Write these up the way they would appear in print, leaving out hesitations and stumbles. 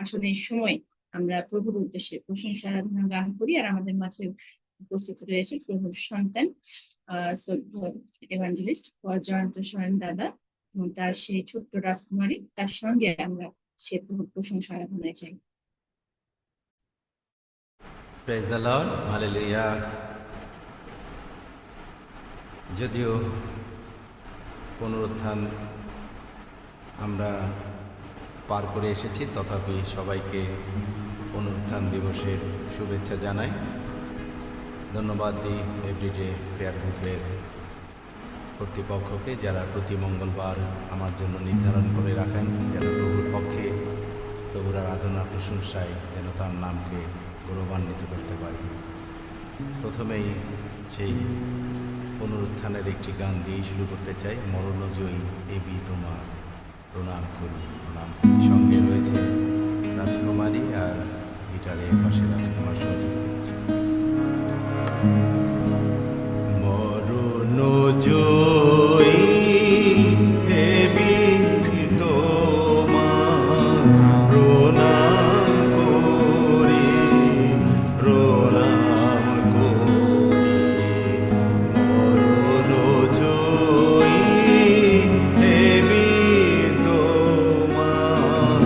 আসনের সময় আমরা প্রভুর উদ্দেশ্যে প্রশংসা আরাধনা গান করি। আর আমাদের মাঝে উপস্থিত রয়েছে প্রভুর সন্তান শ্রদ্ধেয় এভাঞ্জেলিস্ট জয়ন্ত সোরেন দাদা এবং তার সেই ছোট্ট রাজকুমারী, তার সঙ্গে আমরা সে প্রভুর প্রশংসা আরাধনায় চাই। Praise the Lord, hallelujah. যদিও পুনরুত্থান আমরা পার করে এসেছি, তথাপি সবাইকে পুনরুত্থান দিবসের শুভেচ্ছা জানাই। ধন্যবাদ দিই এভরিডে প্রেয়ার গ্রুপের কর্তৃপক্ষকে, যারা প্রতি মঙ্গলবার আমার জন্য নির্ধারণ করে রাখেন যেন প্রভুর পক্ষে, প্রভুর আরাধনা প্রশংসায় যেন তার নামকে গৌরবান্বিত করতে পারি। প্রথমেই সেই পুনরুত্থানের একটি গান দিয়ে শুরু করতে চাই। মরণজয়ী দেবী তোমার প্রণাম করি, প্রণাম করি। সঙ্গে রয়েছে রাজকুমারী আর গিটারের পাশে রাজকুমার সহযোগী। মরণজয়ী দেবী তোমার প্রণাম করি, প্রণাম করি। মরণজয়ী দেবী তোমার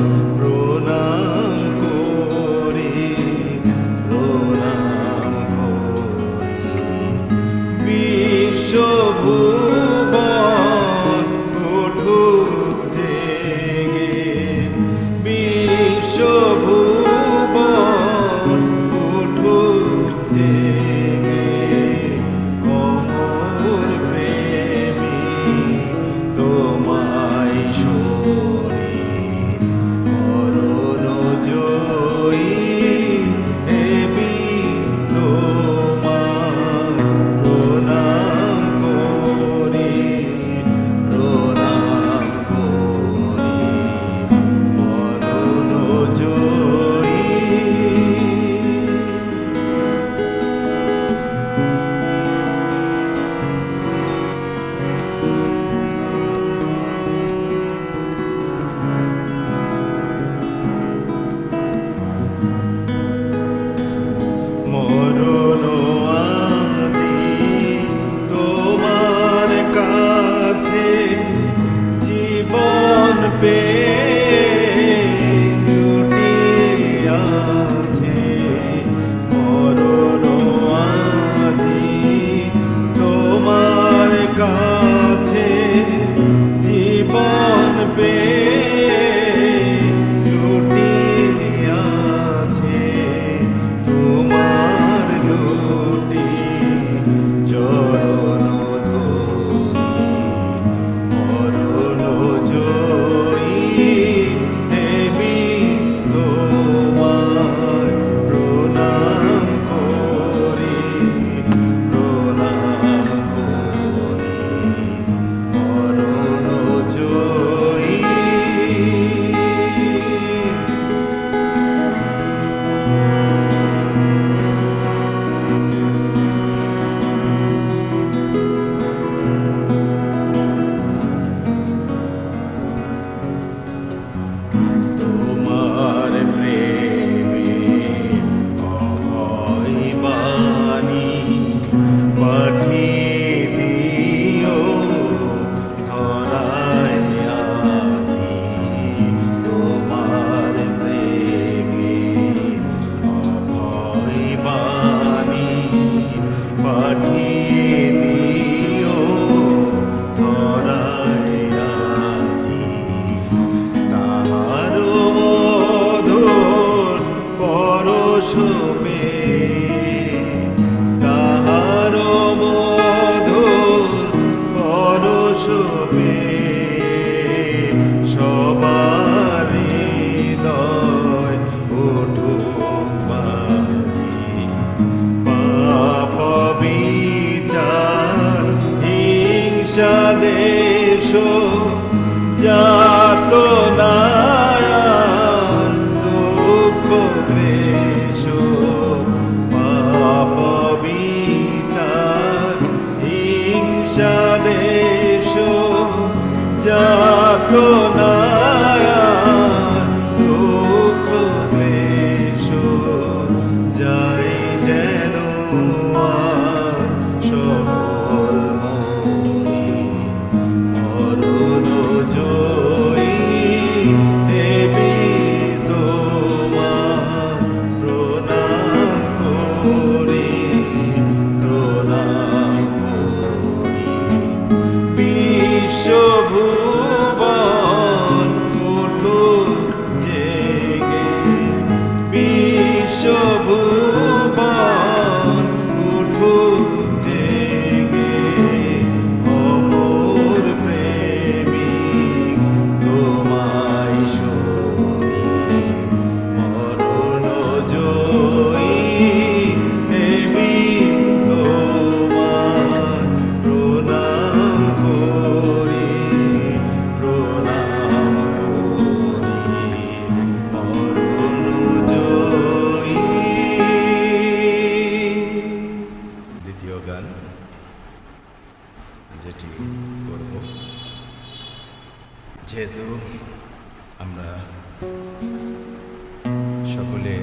সকলে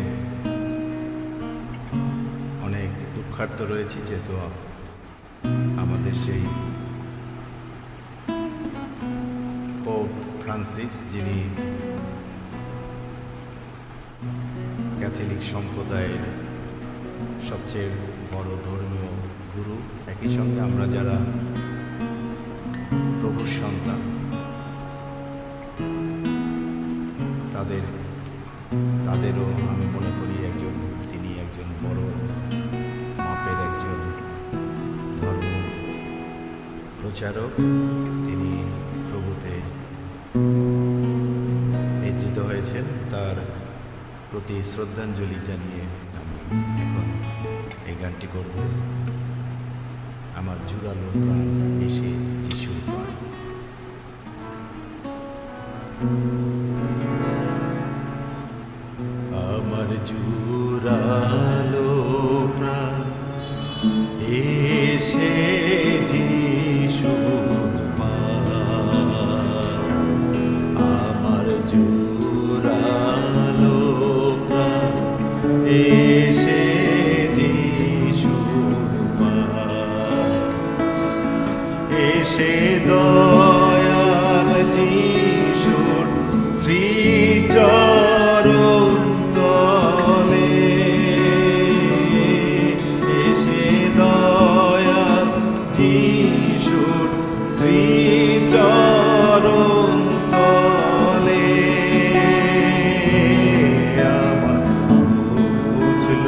অনেক দুঃখার্ত রয়েছি, যেহেতু আমাদের সেই পোপ ফ্রান্সিস, যিনি ক্যাথলিক সম্প্রদায়ের সবচেয়ে বড় ধর্মীয় গুরু, একই সঙ্গে আমরা যারা প্রভুর সন্তান তাদেরও আমি মনে করি তিনি একজন বড় মাপের একজন ধর্ম প্রচারক। তিনি প্রভুতে নিদ্রিত হয়েছেন। তার প্রতি শ্রদ্ধাঞ্জলি জানিয়ে আমি এখন এই গানটি করব, আমার জুড়ালো প্রাণ এসে যিশুর পায়। আমার জুড়ালো প্রাণ এসে যিশুর পায়, আমার জুড়ালো প্রাণ এসে যিশুর পায়, এসে দয়াল যিশুর শ্রীচরণ তলে, এসে দয়াল যিশুর শ্রীচরণ তলে আমার বুঝল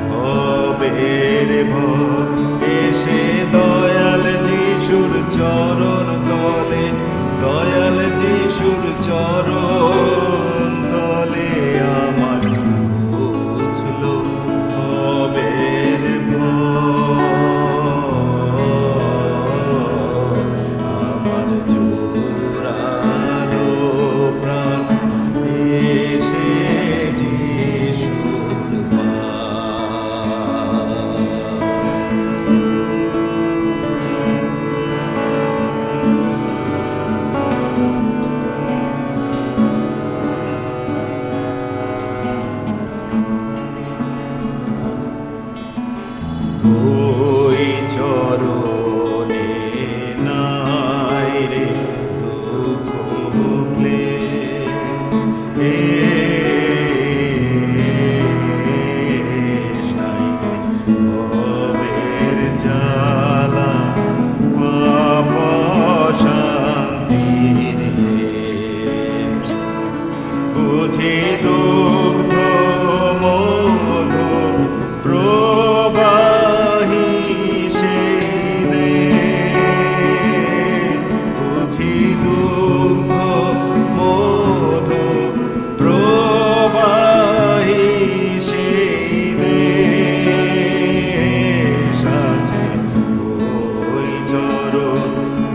ভবের ভয়, এসে দয়াল যিশুর চরণ তলে, দয়াল যিশুর চরণ তলে আমার বুঝল ভবের ভয়, আমার জোড়ালো প্রাণ এসে যিশুর ওই চরণে নাই রে দুঃখ ক্লেশ, নাই ভবের জ্বালা পাপ শান্তির লেশ, বুঝি দুগ্ধ মধু প্রবাহী সেই দেশ, বুঝি দুগ্ধ মধু প্রবাহী সেই দেশ, আছে ওই চরণ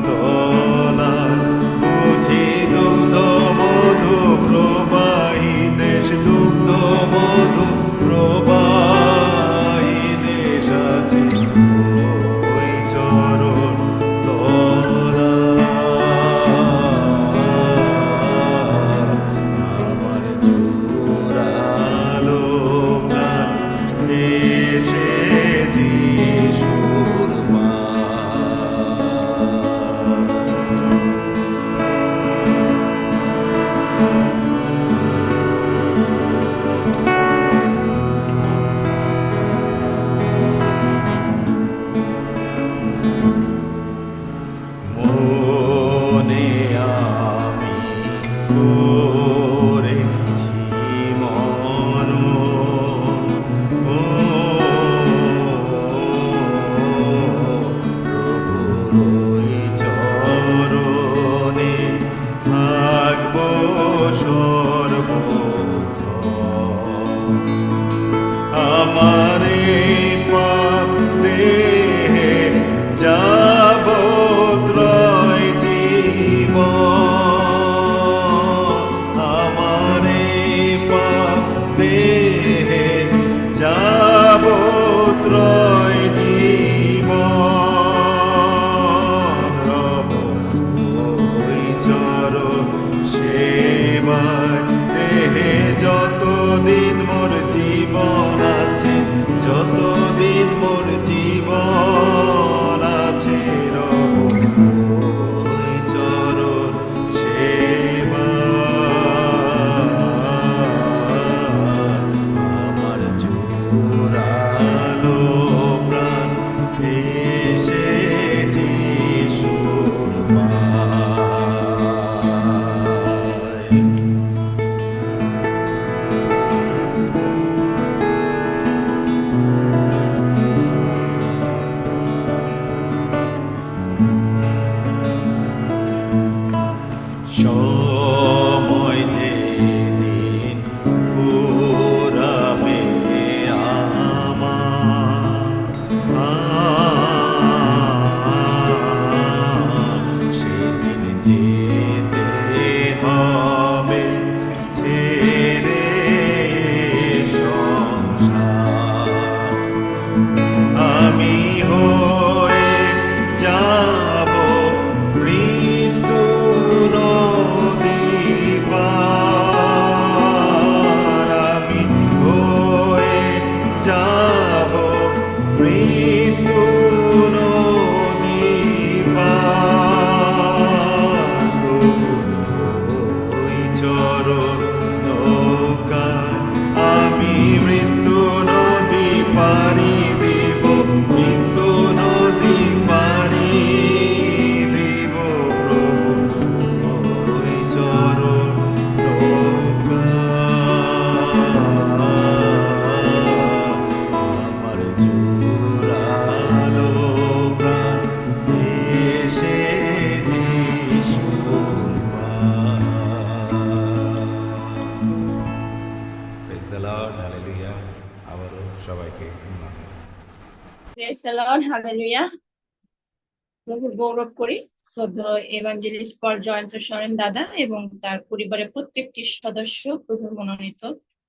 তলায়, বুঝি দুগ্ধ মধু প্রবাহী দেশ, দুগ্ধ মধু প্রবাহী দেশ আছে ওই চরণ তলায়, আমার জোড়ালো প্রাণ এসে যিশুর মনে আমি করেছি মন, ও প্রভুর চরণে থাকব সর্বক্ষণ, আমার পাপ দেহে যাব ত্রয় জীবন, আমার পাপ দেহে যাব ত্রয় জীবন, রব ওই চরণ সেবায় দেহে যত যতদিন মোর জীবন আছে, যতদিন মোর জীবন আছে, রব ওই চরণ সেবায়। আমার জোড়ালো প্রাণ এসেছে যিশুর পায়। সময় যেদিন ফুরাবে আমার, সেদিন যেতে হবে ছেড়ে সংসার। আমি হয়ে যাব মৃত্যু নদী পার, আমি হয়ে যাব মৃত্যু নদী পার। ওই চরণ নৌকায় আমি মৃত্যু নদী পাড়ি দিব, মৃত্যু নদী পাড়ি দিব, প্রভু ওই চরণ নৌকায়। আমার জোড়ালো প্রাণ এসেছে যিশুর পায়। Praise the Lord, hallelujah. আবারও সবাইকে ধন্যবাদ। Praise the Lord, hallelujah. প্রভুর গৌরব করি শ্রদ্ধেয় এভাঞ্জেলিস্ট পল জয়ন্ত সরেন দাদা এবং তার পরিবারের প্রত্যেকটি সদস্য প্রভুর মনোনীত,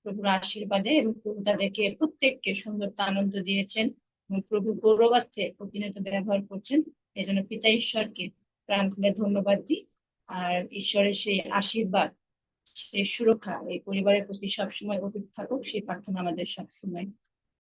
প্রভুর আশীর্বাদে, এবং প্রভু তাদেরকে প্রত্যেককে সুন্দর আনন্দ দিয়েছেন এবং প্রভু গৌরবার্থে প্রতিনিয়ত ব্যবহার করছেন। এই জন্য পিতা ঈশ্বরকে প্রাণ খুলে ধন্যবাদ দিই। আর ঈশ্বরের সেই আশীর্বাদ, সেই সুরক্ষা এই পরিবারের প্রতি সবসময় অটুট থাকুক, সেই প্রার্থনা আমাদের সবসময়।